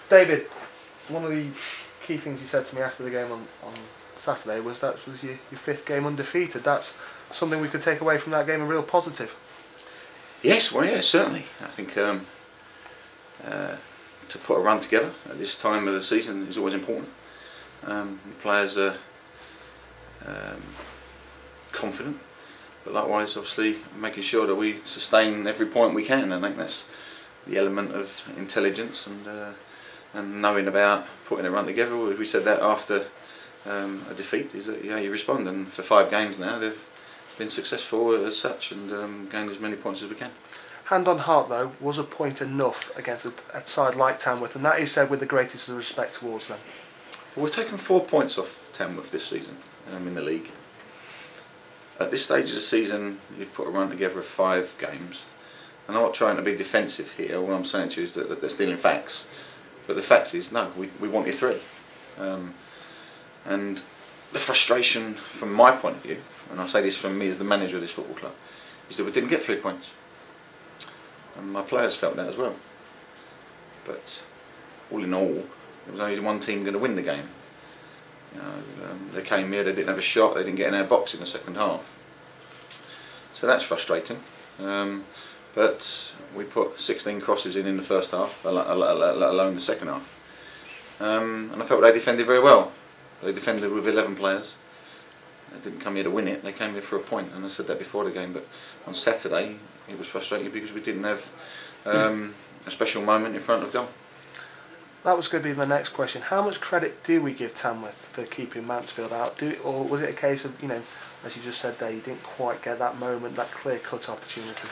David, one of the key things you said to me after the game on Saturday was that was your fifth game undefeated. That's something we could take away from that game, a real positive. Yes, well, yeah, certainly. I think to put a run together at this time of the season is always important. The players are confident, but likewise, obviously, making sure that we sustain every point we can. I think that's the element of intelligence and knowing about putting a run together. We said that after a defeat is that you respond, and for 5 games now they've been successful as such and gained as many points as we can. Hand on heart though, was a point enough against a side like Tamworth, and that is said with the greatest of respect towards them? Well, we've taken 4 points off Tamworth this season in the league. At this stage of the season, you've put a run together of 5 games, and I'm not trying to be defensive here. All I'm saying to you is that they're stealing facts, but the fact is, no, we want your 3. And the frustration from my point of view, and I say this from me as the manager of this football club, is that we didn't get 3 points. And my players felt that as well. But all in all, there was only one team going to win the game. You know, they came here, they didn't have a shot, they didn't get in our box in the second half. So that's frustrating. But we put 16 crosses in the first half, let alone the second half. And I felt they defended very well. They defended with 11 players. They didn't come here to win it, they came here for a point, and I said that before the game. But on Saturday it was frustrating because we didn't have a special moment in front of goal. That was going to be my next question. How much credit do we give Tamworth for keeping Mansfield out? Or was it a case of, you know, as you just said there, you didn't quite get that moment, that clear-cut opportunity?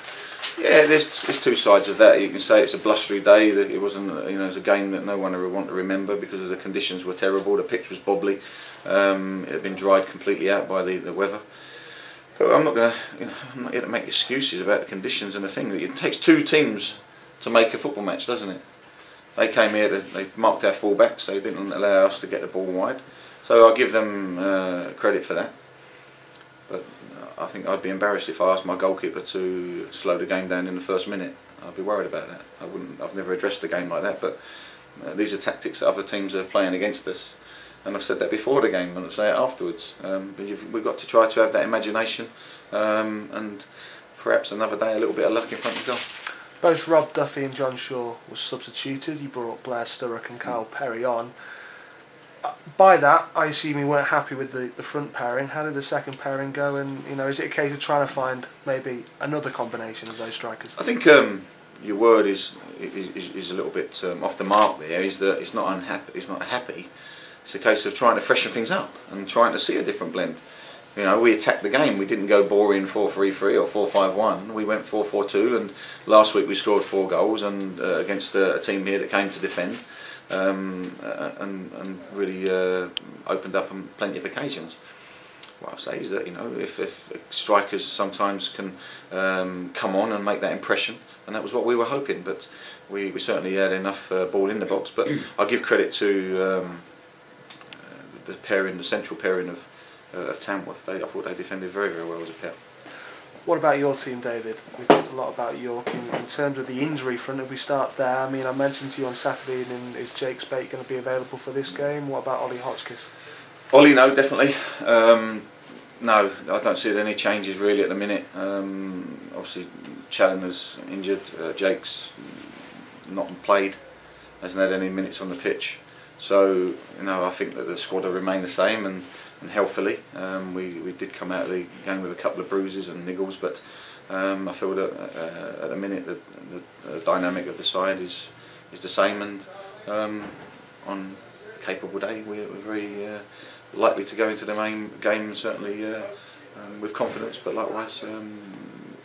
Yeah, there's 2 sides of that. You can say it's a blustery day. That it wasn't, you know, it was a game that no one ever wanted to remember because of the conditions were terrible. The pitch was bobbly. It had been dried completely out by the weather. But I'm not here to make excuses about the conditions and the thing. It takes 2 teams to make a football match, doesn't it? They came here, they marked our full-backs, they didn't allow us to get the ball wide. So I'll give them credit for that. But I think I'd be embarrassed if I asked my goalkeeper to slow the game down in the first minute. I'd be worried about that. I've never addressed the game like that, but these are tactics that other teams are playing against us. And I've said that before the game and I'll say it afterwards. But we've got to try to have that imagination and perhaps another day a little bit of luck in front of goal. Both Rob Duffy and John Shaw were substituted. You brought Blair Sturrock and Kyle Perry on. By that, I assume you weren't happy with the front pairing. How did the second pairing go? And you know, is it a case of trying to find maybe another combination of those strikers? I think your word is a little bit off the mark. There is that it's not unhappy. It's not happy. It's a case of trying to freshen things up and trying to see a different blend. You know, we attacked the game. We didn't go boring 4-3-3 or 4-5-1. We went 4-4-2, and last week we scored 4 goals and against a team here that came to defend and really opened up on plenty of occasions. What I'll say is that, you know, if strikers sometimes can come on and make that impression, and that was what we were hoping. But we certainly had enough ball in the box. But I'll give credit to the central pairing of Tamworth. I thought they defended very, very well as a pair. What about your team, David? We talked a lot about York in terms of the injury front. If we start there, I mean, I mentioned to you on Saturday evening, is Jake Spate going to be available for this game? What about Ollie Hotchkiss? Ollie, no, definitely. No, I don't see any changes really at the minute. Obviously, Challoner's injured. Jake's not played, hasn't had any minutes on the pitch. So, you know, I think that the squad will remain the same and healthily. We did come out of the game with a couple of bruises and niggles, but I feel that at the minute the dynamic of the side is the same, and on a capable day we're very likely to go into the main game, certainly with confidence, but likewise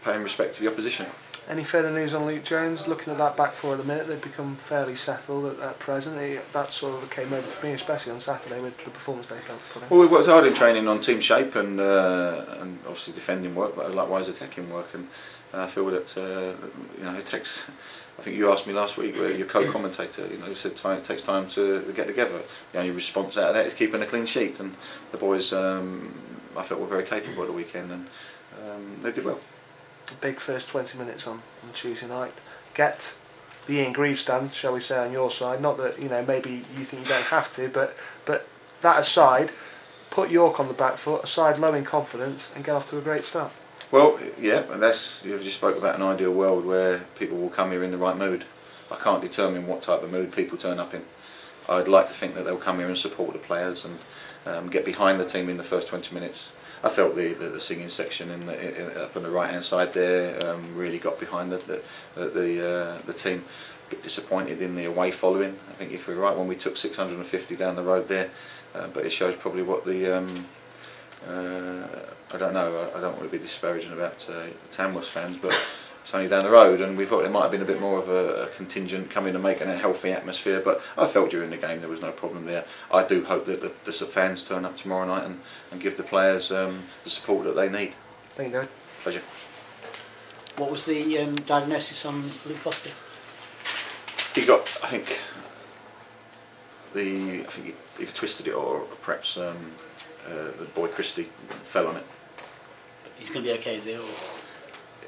paying respect to the opposition. Any further news on Luke Jones? Looking at that back four at the minute, they've become fairly settled at present. That sort of came over to me, especially on Saturday with the performance they put in. Well, we worked hard in training on team shape and obviously defending work, but likewise attacking work. And I feel that you know, it takes. I think you asked me last week, your co-commentator, you know, you said it takes time to get together. The only response out of that is keeping a clean sheet, and the boys, I felt, were very capable at the weekend, and they did well. Big first 20 minutes on Tuesday night. Get the Ian Greaves stand, shall we say, on your side. Not that, you know, maybe you think you don't have to, but that aside, put York on the back foot, a side low in confidence, and get off to a great start. Well, yeah, and you've just spoke about an ideal world where people will come here in the right mood. I can't determine what type of mood people turn up in. I'd like to think that they'll come here and support the players and get behind the team in the first 20 minutes. I felt the singing section up on the right hand side there really got behind the team. A bit disappointed in the away following. I think if we're right, when we took 650 down the road there, but it shows probably what the I don't know. I don't want to be disparaging about Tamworth fans, but it's only down the road, and we thought there might have been a bit more of a contingent coming and making a healthy atmosphere. But I felt during the game there was no problem there. I do hope that the fans turn up tomorrow night and give the players the support that they need. Thank you, David. Pleasure. What was the diagnosis on Luke Foster? He got, I think he twisted it, or perhaps the boy Christie fell on it. He's going to be okay, is he? Or?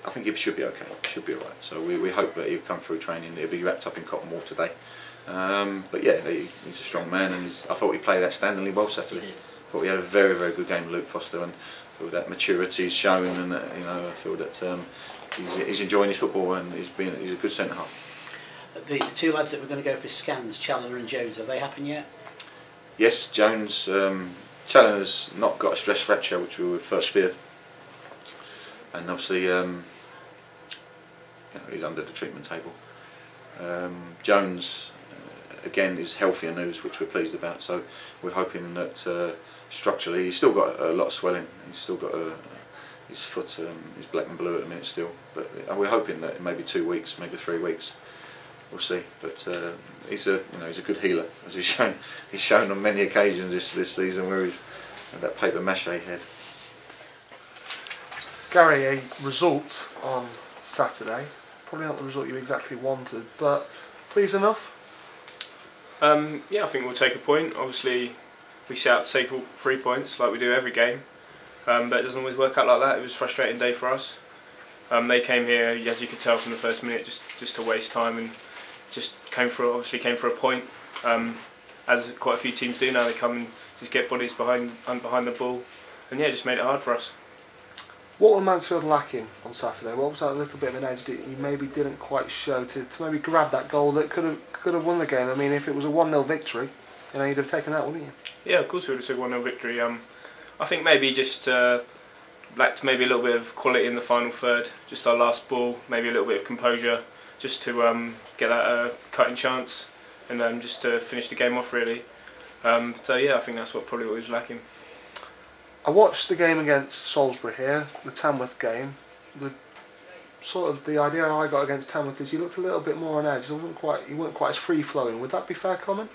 I think he should be okay. Should be alright. So we hope that he'll come through training. He'll be wrapped up in cotton wool today. But yeah, he's a strong man, and I thought he played outstandingly well Saturday. I thought he had a very, very good game, Luke Foster, and I feel that maturity is shown, and you know, I feel that he's enjoying his football, and he's a good centre half. The two lads that were going to go for scans, Challoner and Jones, have they happened yet? Yes, Jones. Challoner's not got a stress fracture, which we would first feared, and obviously he's under the treatment table. Jones again is healthier news, which we're pleased about. So we're hoping that structurally he's still got a lot of swelling. He's still got his foot is black and blue at the minute still, but we're hoping that maybe 2 weeks, maybe 3 weeks. We'll see, but he's a good healer, as he's shown on many occasions this season, where he's had that paper mache head. Gary, a result on Saturday, probably not the result you exactly wanted, but pleased enough? Yeah, I think we'll take a point. Obviously, we set out to take all 3 points like we do every game, but it doesn't always work out like that. It was a frustrating day for us. They came here, as you could tell from the first minute, just to waste time, and just came for a point. As quite a few teams do now, they come and just get bodies behind the ball, and yeah, just made it hard for us. What were Mansfield lacking on Saturday? What was that little bit of an edge that you maybe didn't quite show to maybe grab that goal that could have won the game? I mean, if it was a 1-0 victory, you know, you'd have taken that, wouldn't you? Yeah, of course we would have took a 1-0 victory. I think maybe just lacked maybe a little bit of quality in the final third. Just our last ball, maybe a little bit of composure, just to get that cutting chance, and just to finish the game off really. So yeah, I think that's probably what was lacking. I watched the game against Salisbury here, the Tamworth game. The idea I got against Tamworth is you looked a little bit more on edge. You weren't quite as free flowing. Would that be a fair comment?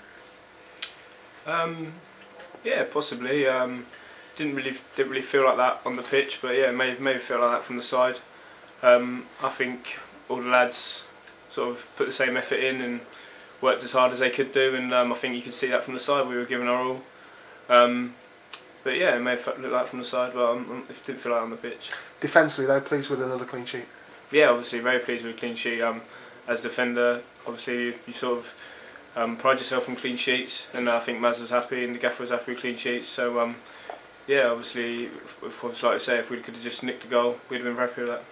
Yeah, possibly. Didn't really feel like that on the pitch, but yeah, maybe feel like that from the side. I think all the lads sort of put the same effort in and worked as hard as they could do, and I think you could see that from the side. We were giving our all. But yeah, it may have looked like that from the side, but it didn't feel like on the pitch. Defensively though, pleased with another clean sheet? Yeah, obviously very pleased with a clean sheet. As a defender, obviously you sort of pride yourself on clean sheets, and I think Maz was happy and the gaffer was happy with clean sheets. So yeah, obviously, like I say, if we could have just nicked a goal, we'd have been very happy with that.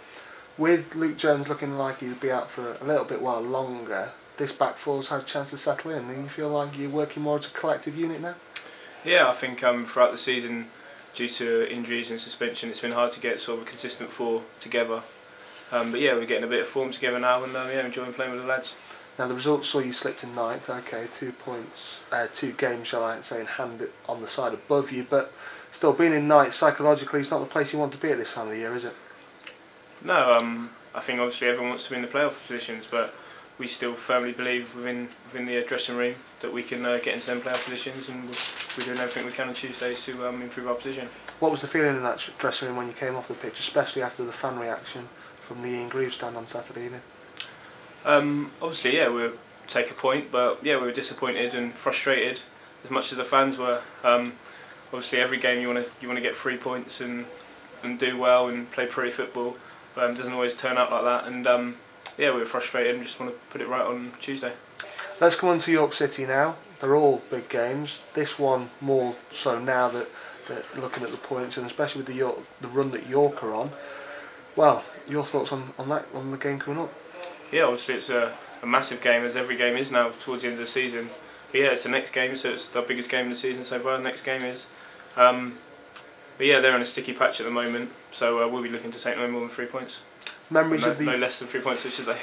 With Luke Jones looking like he'd be out for a little bit while longer, this back four's had a chance to settle in. Do you feel like you're working more as a collective unit now? Yeah, I think throughout the season, due to injuries and suspension, it's been hard to get sort of a consistent four together. But yeah, we're getting a bit of form together now, and yeah, enjoying playing with the lads. Now the results saw you slipped in ninth. Okay, 2 points, 2 games, shall I say, in hand on the side above you. But still, being in ninth psychologically is not the place you want to be at this time of the year, is it? No, I think obviously everyone wants to be in the playoff positions, but we still firmly believe within the dressing room that we can get into them playoff positions, and we're doing everything we can on Tuesdays to improve our position. What was the feeling in that dressing room when you came off the pitch, especially after the fan reaction from the Ian Greaves stand on Saturday evening? Obviously, yeah, we'll take a point, but yeah, we were disappointed and frustrated as much as the fans were. Obviously, every game you want to get 3 points and do well and play pretty football, but it doesn't always turn out like that. And yeah, we were frustrated and just want to put it right on Tuesday. Let's come on to York City now. They're all big games. This one more so now that looking at the points, and especially with the run that York are on. Well, your thoughts on the game coming up? Yeah, obviously it's a massive game, as every game is now towards the end of the season. But yeah, it's the next game, so it's the biggest game of the season so far. The next game is. But yeah, they're in a sticky patch at the moment, so we'll be looking to take no more than 3 points. Memories no, of the no less than 3 points, I should say.